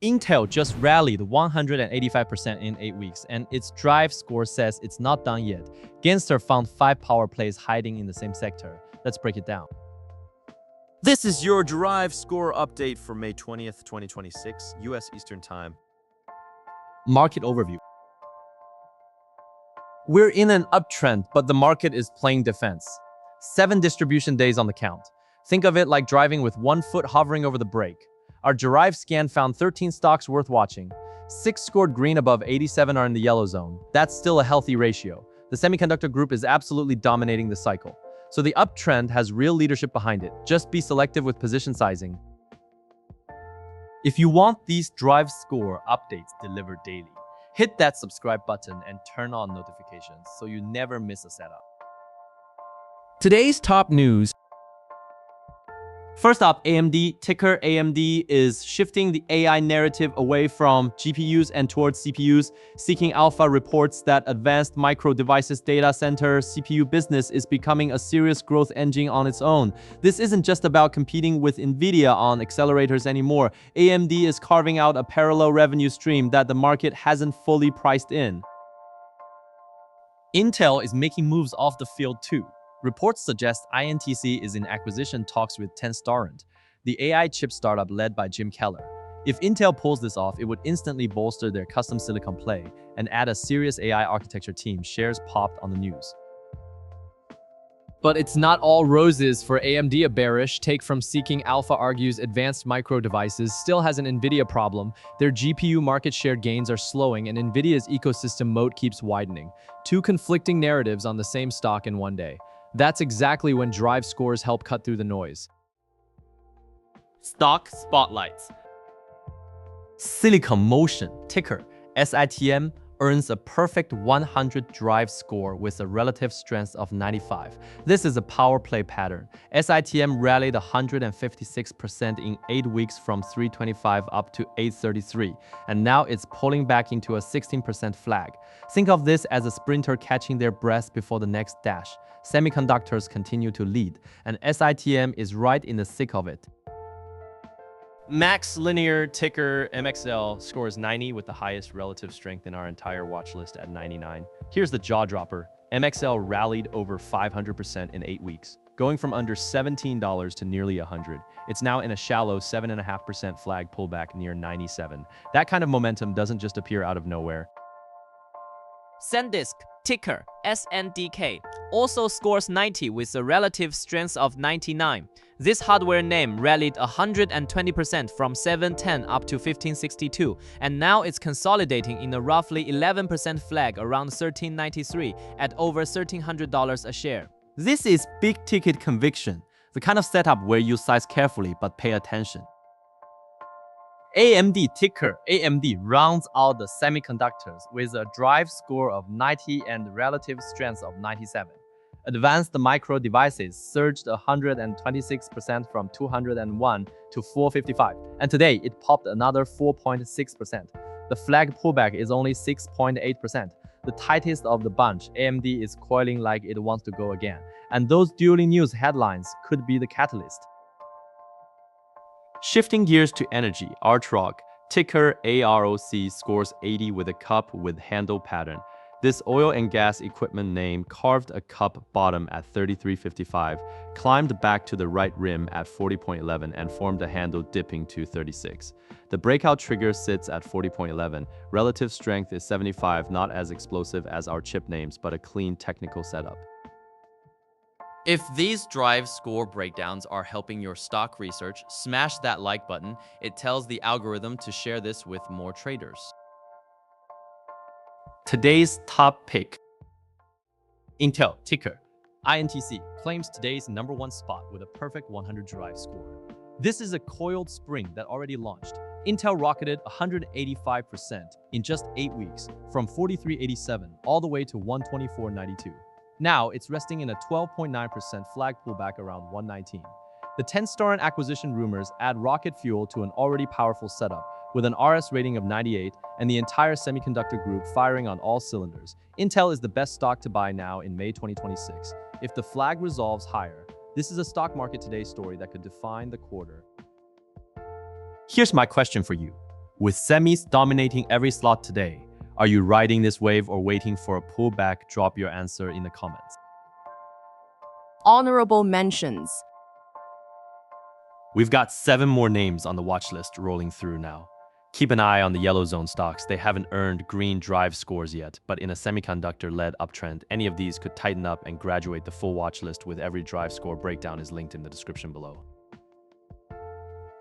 Intel just rallied 185% in 8 weeks, and its drive score says it's not done yet. Gainster found 5 power plays hiding in the same sector. Let's break it down. This is your Drive score update for May 20th, 2026, US Eastern Time. Market overview. We're in an uptrend, but the market is playing defense. 7 distribution days on the count. Think of it like driving with 1 foot hovering over the brake. Our Drive scan found 13 stocks worth watching. 6 scored green above 87 are in the yellow zone. That's still a healthy ratio. The semiconductor group is absolutely dominating the cycle. So the uptrend has real leadership behind it. Just be selective with position sizing. If you want these Drive score updates delivered daily, hit that subscribe button and turn on notifications so you never miss a setup. Today's top news. First up, AMD, ticker AMD, is shifting the AI narrative away from GPUs and towards CPUs. Seeking Alpha reports that advanced micro devices data center CPU business is becoming a serious growth engine on its own. This isn't just about competing with Nvidia on accelerators anymore. AMD is carving out a parallel revenue stream that the market hasn't fully priced in. Intel is making moves off the field too. Reports suggest INTC is in acquisition talks with Tenstorrent, the AI chip startup led by Jim Keller. If Intel pulls this off, it would instantly bolster their custom silicon play and add a serious AI architecture team. Shares popped on the news. But it's not all roses for AMD. A bearish take from Seeking Alpha argues advanced micro devices still has an Nvidia problem. Their GPU market share gains are slowing and Nvidia's ecosystem moat keeps widening. 2 conflicting narratives on the same stock in one day. That's exactly when Drive scores help cut through the noise. Stock spotlights. Silicon Motion, ticker SITM, earns a perfect 100 Drive score with a relative strength of 95. This is a power play pattern. SITM rallied 156% in 8 weeks from 325 up to 833, and now it's pulling back into a 16% flag. Think of this as a sprinter catching their breath before the next dash. Semiconductors continue to lead, and SITM is right in the thick of it. MaxLinear, ticker MXL, scores 90 with the highest relative strength in our entire watch list at 99. Here's the jaw dropper. MXL rallied over 500% in 8 weeks, going from under $17 to nearly $100. It's now in a shallow 7.5% flag pullback near 97. That kind of momentum doesn't just appear out of nowhere. SanDisk, ticker SNDK, also scores 90 with a relative strength of 99. This hardware name rallied 120% from 710 up to 1562, and now it's consolidating in a roughly 11% flag around 1393 at over $1,300 a share. This is big-ticket conviction, the kind of setup where you size carefully but pay attention. AMD, ticker AMD, rounds out the semiconductors with a Drive score of 90 and relative strength of 97. Advanced micro devices surged 126% from 201 to 455, and today it popped another 4.6%. The flag pullback is only 6.8%, the tightest of the bunch. AMD is coiling like it wants to go again, and those dueling news headlines could be the catalyst. Shifting gears to energy, Archrock, ticker AROC, scores 80 with a cup with handle pattern. This oil and gas equipment name carved a cup bottom at 33.55, climbed back to the right rim at 40.11 and formed a handle dipping to 36. The breakout trigger sits at 40.11. Relative strength is 75, not as explosive as our chip names, but a clean technical setup. If these Drive score breakdowns are helping your stock research, smash that like button. It tells the algorithm to share this with more traders. Today's top pick. Intel, ticker INTC, claims today's #1 spot with a perfect 100 Drive score. This is a coiled spring that already launched. Intel rocketed 185% in just 8 weeks, from 43.87 all the way to 124.92. Now it's resting in a 12.9% flag pullback around 119. The Tenstorrent acquisition rumors add rocket fuel to an already powerful setup, with an RS rating of 98 and the entire semiconductor group firing on all cylinders. Intel is the best stock to buy now in May 2026. If the flag resolves higher, this is a stock market today story that could define the quarter. Here's my question for you. With semis dominating every slot today, are you riding this wave or waiting for a pullback? Drop your answer in the comments. Honourable Mentions. We've got 7 more names on the watch list rolling through now. Keep an eye on the yellow zone stocks. They haven't earned green drive scores yet, but in a semiconductor-led uptrend, any of these could tighten up and graduate. The full watch list with every drive score breakdown is linked in the description below.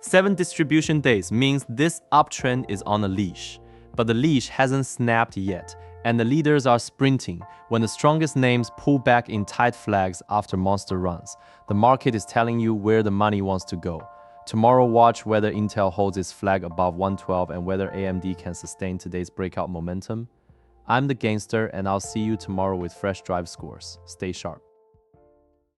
7 distribution days means this uptrend is on a leash, but the leash hasn't snapped yet, and the leaders are sprinting. When the strongest names pull back in tight flags after monster runs, the market is telling you where the money wants to go. Tomorrow, watch whether Intel holds its flag above 112 and whether AMD can sustain today's breakout momentum. I'm the Gainster, and I'll see you tomorrow with fresh drive scores. Stay sharp.